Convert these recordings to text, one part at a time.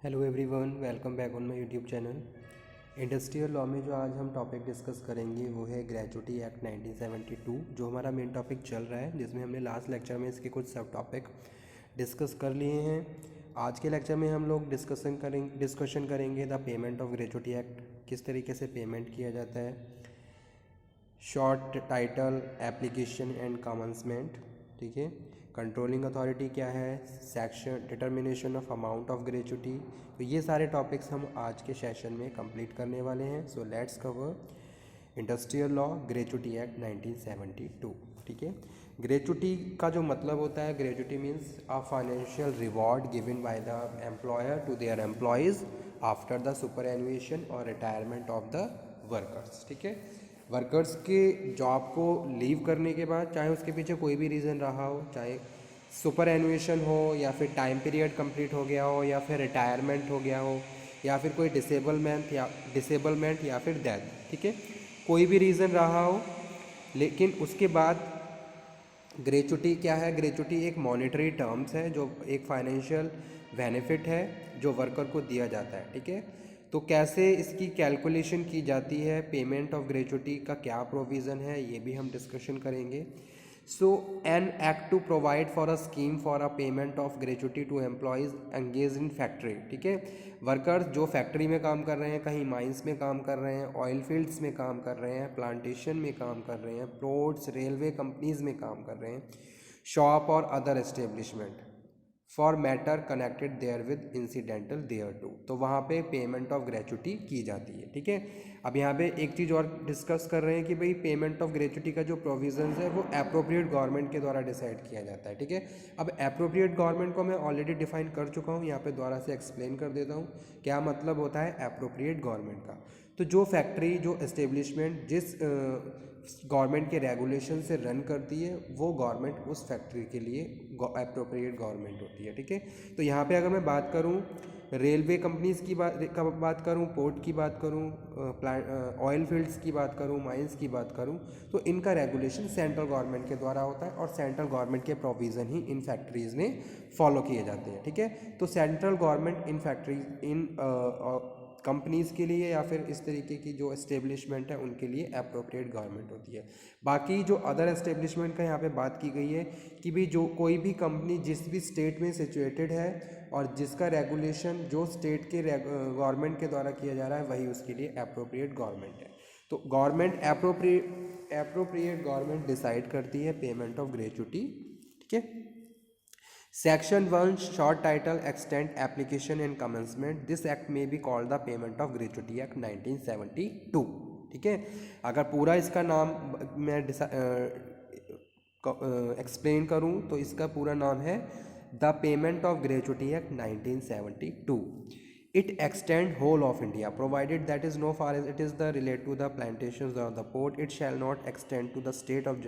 Hello everyone, welcome back on my YouTube channel. Industrial law में जो आज हम टॉपिक डिस्कस करेंगे वो है ग्रेजुटी एक्ट 1972, जो हमारा मेन टॉपिक चल रहा है, जिसमें हमने लास्ट लेक्चर में इसके कुछ सब टॉपिक डिस्कस कर लिए हैं। आज के लेक्चर में हम लोग डिस्कशन करेंगे the payment of gratuity act, किस तरीके से पेमेंट किया जाता है, short title, application and commencement, ठीक है। कंट्रोलिंग अथॉरिटी क्या है, section determination of amount of gratuity. तो ये सारे टॉपिक्स हम आज के सेशन में कंप्लीट करने वाले हैं। So let's cover industrial law gratuity act 1972, ठीक है। ग्रेजुटी का जो मतलब होता है, gratuity means a financial reward given by the employer to their employees after the superannuation or retirement of the workers, ठीक है। वर्कर्स के जॉब को लीव करने के बाद, चाहे उसके पीछे कोई भी रीज़न रहा हो, चाहे सुपर एनुएशन हो या फिर टाइम पीरियड कंप्लीट हो गया हो या फिर रिटायरमेंट हो गया हो या फिर कोई डिसेबलमेंट या फिर डेथ, ठीक है, कोई भी रीज़न रहा हो, लेकिन उसके बाद ग्रेचुटी क्या है, ग्रेचुटी एक मॉनेटरी टर्म्स है, जो एक फाइनेंशियल बेनिफिट है जो वर्कर को दिया जाता है, ठीक है। तो कैसे इसकी कैलकुलेशन की जाती है, पेमेंट ऑफ ग्रेचुटी का क्या प्रोविज़न है, ये भी हम डिस्कशन करेंगे। So an act to provide for a scheme for a payment of gratuity to employees engage in factory, ठीक है। वर्कर्स जो फैक्ट्री में काम कर रहे हैं, कहीं माइंस में काम कर रहे हैं, ऑयल फील्ड्स में काम कर रहे हैं, प्लांटेशन में काम कर रहे हैं, पोर्ट्स, रेलवे कंपनीज में काम कर रहे हैं, शॉप और other establishment for matter connected therewith incidental thereto, तो वहाँ पे पेमेंट ऑफ ग्रेचुटी की जाती है, ठीक है। अब यहाँ पे एक चीज़ और डिस्कस कर रहे हैं कि भाई पेमेंट ऑफ ग्रेचुटी का जो प्रोविजंस है वो एप्रोप्रिएट गवर्नमेंट के द्वारा डिसाइड किया जाता है, ठीक है। अब एप्रोप्रिएट गवर्नमेंट को मैं ऑलरेडी डिफाइन कर चुका हूँ, यहाँ पे दोबारा से एक्सप्लेन कर देता हूँ क्या मतलब होता है एप्रोप्रिएट गवर्नमेंट का। तो जो फैक्ट्री, जो एस्टेब्लिशमेंट जिस गवर्नमेंट के रेगुलेशन से रन करती है, वो गवर्नमेंट उस फैक्ट्री के लिए एप्रोप्रिएट गवर्नमेंट होती है, ठीक है। तो यहाँ पे अगर मैं बात करूँ रेलवे कंपनीज की बात करूँ, पोर्ट की बात करूँ, ऑयल फील्ड्स की बात करूँ, माइंस की बात करूँ, तो इनका रेगुलेशन सेंट्रल गवर्नमेंट के द्वारा होता है और सेंट्रल गवर्नमेंट के प्रोविज़न ही इन फैक्ट्रीज़ में फॉलो किए जाते हैं, ठीक है। तो central government in factories, in companies के लिए या फिर इस तरीके की जो एस्टेब्लिशमेंट है उनके लिए एप्रोप्रिएट गवर्नमेंट होती है। बाकी जो अदर एस्टेब्लिशमेंट का यहाँ पे बात की गई है कि भी जो कोई भी कंपनी जिस भी स्टेट में सिचुएटेड है और जिसका रेगुलेशन जो स्टेट के गवर्नमेंट के द्वारा किया जा रहा है, वही उसके लिए एप्रोप्रिएट गवर्नमेंट है। तो गवर्नमेंट एप्रोप्रिएट गवर्नमेंट डिसाइड करती है पेमेंट ऑफ ग्रेचुटी, ठीक है। Section 1 short title extent application and commencement. This act may be called the Payment of Gratuity Act 1972, ठीक है। अगर पूरा इसका नाम मैं एक्सप्लेन करूं तो इसका पूरा नाम है the payment of gratuity act 1972. It extend whole of India, provided that is no far as it is the relate to the plantations or the port, it shall not extend to the state of,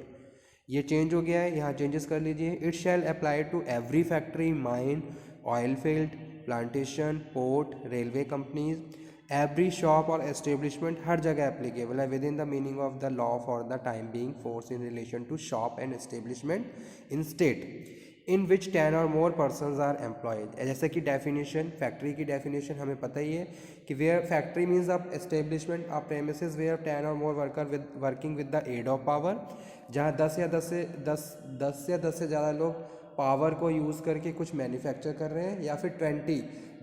ये change हो गया है, यहाँ changes कर लीजिए। It shall apply to every factory, mine, oil field, plantation, port, railway companies, every shop or establishment, हर जगह applicable है within the meaning of the law for the time being force in relation to shop and establishment in state in which 10 or more पर्सनज are employed. जैसे कि definition, factory की definition हमें पता ही है कि where factory means a establishment a premises where 10 or more worker working with the aid of power, जहाँ 10 से ज़्यादा लोग पावर को यूज़ करके कुछ मैन्युफैक्चर कर रहे हैं, या फिर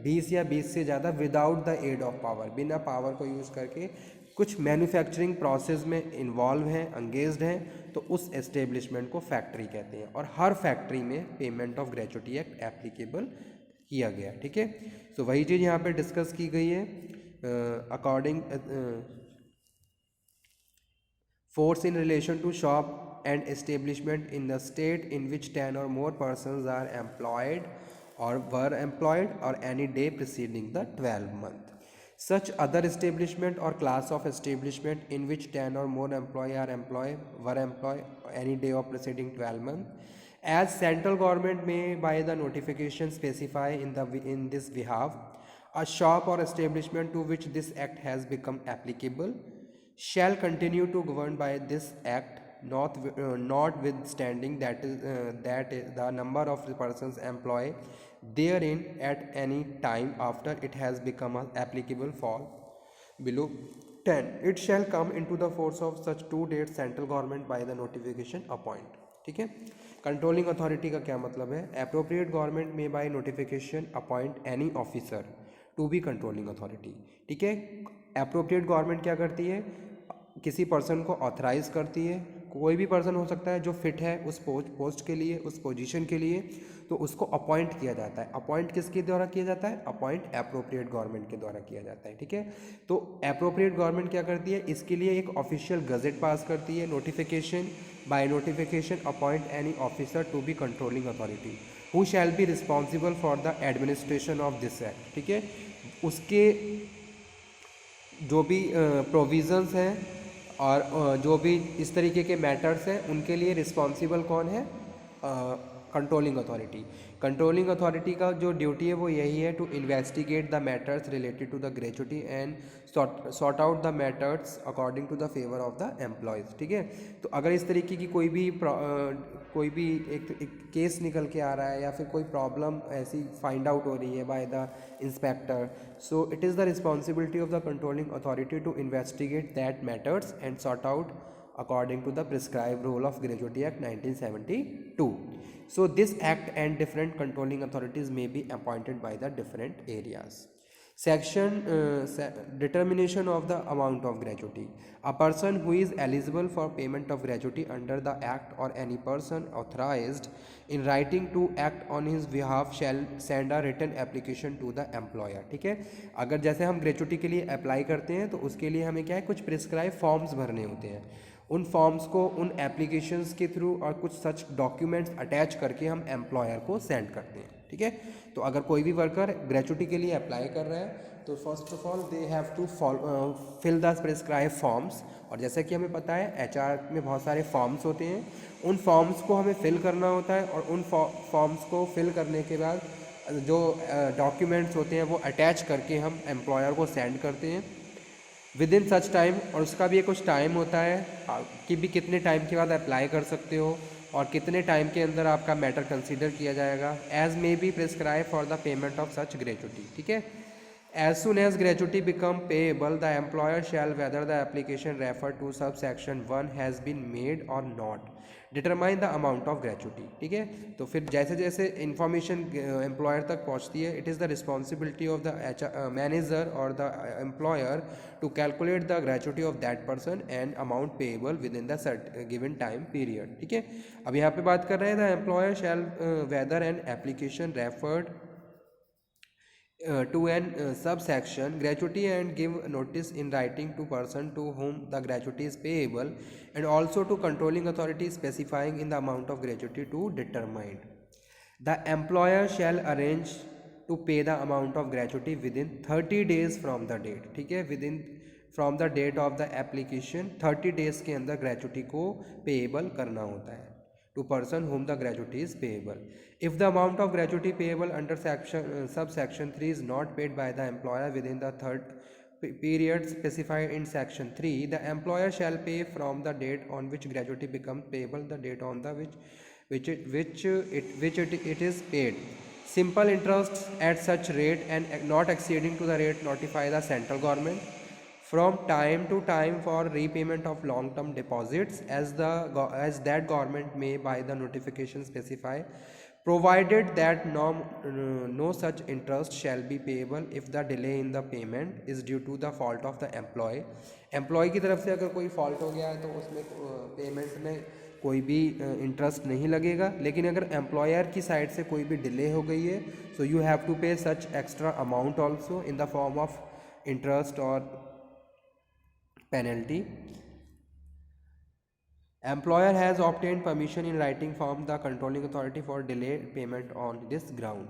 20 से ज़्यादा without the aid of power, बिना पावर को यूज़ करके कुछ मैन्युफैक्चरिंग प्रोसेस में इन्वॉल्व हैं, एंगेज्ड हैं, तो उस एस्टेब्लिशमेंट को फैक्ट्री कहते हैं। और हर फैक्ट्री में payment of gratuity act applicable किया गया, ठीक है। तो वही चीज़ यहाँ पे डिस्कस की गई है। According force in relation to shop and establishment in the state in which 10 or more persons are employed or were employed or any day preceding the 12 month. Such other establishment or class of establishment in which 10 or more employee are were employed any day of preceding 12 month, as central government may by the notification specify in this behalf, a shop or establishment to which this act has become applicable shall continue to govern by this act notwithstanding that the number of persons employed therein at any time after it has become applicable fall below 10, it shall come into the force of such 2 dates central government by the notification appoint. ठीक है, controlling authority का क्या मतलब है? Appropriate government में by notification appoint any officer to be controlling authority. ठीक है, appropriate government क्या करती है? किसी पर्सन को ऑथराइज करती है. कोई भी पर्सन हो सकता है जो फिट है उस पोस्ट के लिए, उस पोजीशन के लिए, तो उसको अपॉइंट किया जाता है. अपॉइंट किसके द्वारा किया जाता है? अपॉइंट अप्रोप्रिएट गवर्नमेंट के द्वारा किया जाता है. ठीक है, तो अप्रोप्रिएट गवर्नमेंट क्या करती है? इसके लिए एक ऑफिशियल गजेट पास करती है, notification. By notification appoint any officer to be controlling authority who shall be responsible for the administration of this act. ठीक है, उसके जो भी प्रोविजंस हैं और जो भी इस तरीके के मैटर्स हैं उनके लिए रिस्पॉन्सिबल कौन है? Controlling authority. कंट्रोलिंग अथॉरिटी का जो ड्यूटी है वो यही है, to investigate the matters related to the gratuity and sort out the matters according to the favour of the employees. ठीक है, तो अगर इस तरीके की कोई भी एक केस निकल के आ रहा है या फिर कोई प्रॉब्लम ऐसी फाइंड आउट हो रही है by the inspector, so it is the responsibility of the controlling authority to investigate that matters and sort out according to the prescribed rule of Gratuity Act 1972. So this act and different controlling authorities may be appointed by the different areas. Section determination of the amount of gratuity. A person who is eligible for payment of gratuity under the act or any person authorized in writing to act on his behalf shall send a written application to the employer. ठीक है, अगर जैसे हम gratuity के लिए apply करते हैं तो उसके लिए हमें क्या है, कुछ प्रिस्क्राइब फॉर्म्स भरने होते हैं. उन फॉर्म्स को उन एप्लीकेशंस के थ्रू और कुछ सच डॉक्यूमेंट्स अटैच करके हम एम्प्लॉयर को सेंड करते हैं. ठीक है, तो अगर कोई भी वर्कर ग्रेचुटी के लिए अप्लाई कर रहा है तो first of all they have to fill the prescribe forms. और जैसा कि हमें पता है एचआर में बहुत सारे फॉर्म्स होते हैं, उन फॉर्म्स को हमें फिल करना होता है और उन फॉर्म्स को फिल करने के बाद जो डॉक्यूमेंट्स होते हैं वो अटैच करके हम एम्प्लॉयर को सेंड करते हैं विद इन सच टाइम. और उसका भी कुछ टाइम होता है कि भी कितने टाइम के बाद अप्लाई कर सकते हो और कितने टाइम के अंदर आपका मैटर कंसीडर किया जाएगा. As may be prescribe for the payment of such gratuity. ठीक है, as soon as gratuity become payable the employer shall whether the application refer to subsection 1 has been made or not determine the amount of gratuity. ठीक है, तो फिर जैसे जैसे information employer तक पहुंचती है, it is the responsibility of the manager और the employer to calculate the gratuity of that person and amount payable within the given time period. ठीक है, अब यहाँ पे बात कर रहे हैं the employer shall whether an application referred to an subsection gratuity and give notice in writing to person to whom the gratuity is payable and also to controlling authority specifying in the amount of gratuity to determine. The employer shall arrange to pay the amount of gratuity within 30 days from the date. ठीक है, within from the date of the application 30 days के अंदर gratuity को payable करना होता है to person whom the gratuity is payable. If the amount of gratuity payable under subsection 3 is not paid by the employer within the third period specified in section 3, the employer shall pay from the date on which gratuity becomes payable the date on the which it is paid. Simple interest at such rate and not exceeding to the rate notify the central government from time to time for repayment of long term deposits as that government may by the notification specify, provided that no such interest shall be payable if the delay in the payment is due to the fault of the employee. Employee की तरफ से अगर कोई fault हो गया है तो उसमें पेमेंट में कोई भी इंटरेस्ट नहीं लगेगा, लेकिन अगर एम्प्लॉयर की साइड से कोई भी डिले हो गई है so you have to pay such extra amount also in the form of interest और penalty. Employer has obtained permission in writing from the controlling authority for delayed payment on this ground.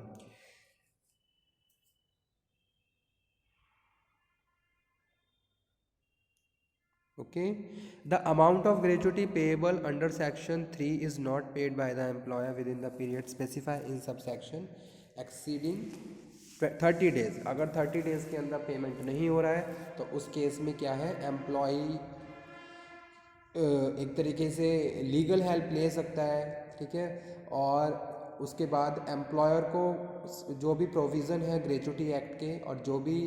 Okay, the amount of gratuity payable under section 3 is not paid by the employer within the period specified in subsection exceeding 30 days. अगर 30 days के अंदर payment नहीं हो रहा है तो उस case में क्या है, एक तरीके से लीगल हेल्प ले सकता है, ठीक है। और उसके बाद एम्प्लॉयर को जो भी प्रोविज़न है ग्रेचुटी एक्ट के और जो भी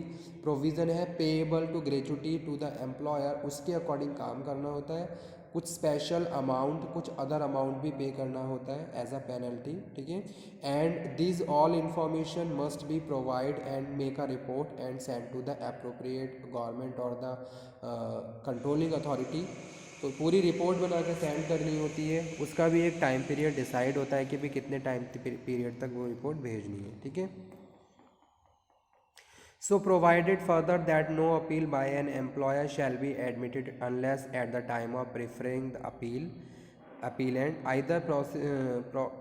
प्रोविज़न है payable to gratuity to the employer, उसके अकॉर्डिंग काम करना होता है। कुछ स्पेशल अमाउंट, कुछ अदर अमाउंट भी पे करना होता है एज अ पेनल्टी, ठीक है। And this all information must be provide and make a report and send to the appropriate government और द कंट्रोलिंग अथॉरिटी। तो पूरी रिपोर्ट बना कर सेंड करनी होती है। उसका भी एक टाइम पीरियड डिसाइड होता है कि भाई कितने टाइम पीरियड तक वो रिपोर्ट भेजनी है, ठीक है। So provided further that no appeal by an employer shall be admitted unless at the time of preferring the appellant either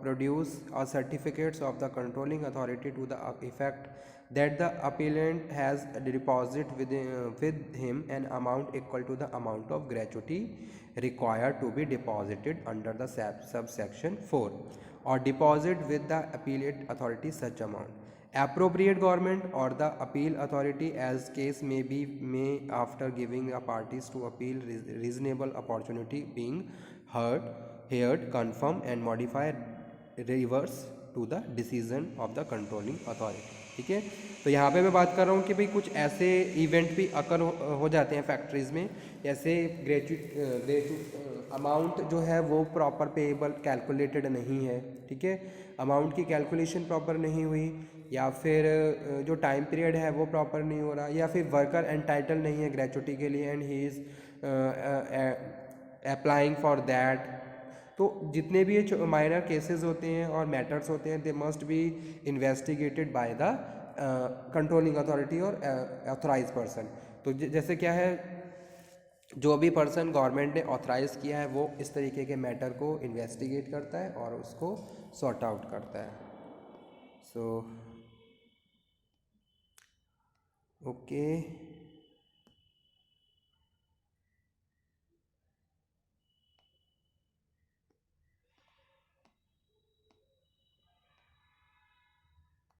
produce a certificates of the controlling authority to the effect that the appellant has deposited with him an amount equal to the amount of gratuity required to be deposited under the subsection 4 or deposit with the appellate authority such amount. Appropriate government or the appeal authority as case may after giving the parties to appeal reasonable opportunity being heard confirm and modify reverse to the decision of the controlling authority, ठीक है। तो यहाँ पे मैं बात कर रहा हूँ कि भाई कुछ ऐसे इवेंट भी अकर हो जाते हैं फैक्ट्रीज़ में, ऐसे ग्रेचुइट अमाउंट जो है वो प्रॉपर पेएबल कैलकुलेटेड नहीं है, ठीक है। अमाउंट की कैलकुलेशन प्रॉपर नहीं हुई, या फिर जो टाइम पीरियड है वो प्रॉपर नहीं हो रहा, या फिर वर्कर एंटाइटल नहीं है ग्रेचुटी के लिए and he is applying for that. तो जितने भी ये माइनर केसेस होते हैं और मैटर्स होते हैं they must be investigated by the controlling authority और ऑथराइज पर्सन। तो जैसे क्या है, जो भी पर्सन गवर्नमेंट ने ऑथराइज किया है वो इस तरीके के मैटर को इन्वेस्टिगेट करता है और उसको सॉर्ट आउट करता है। So okay.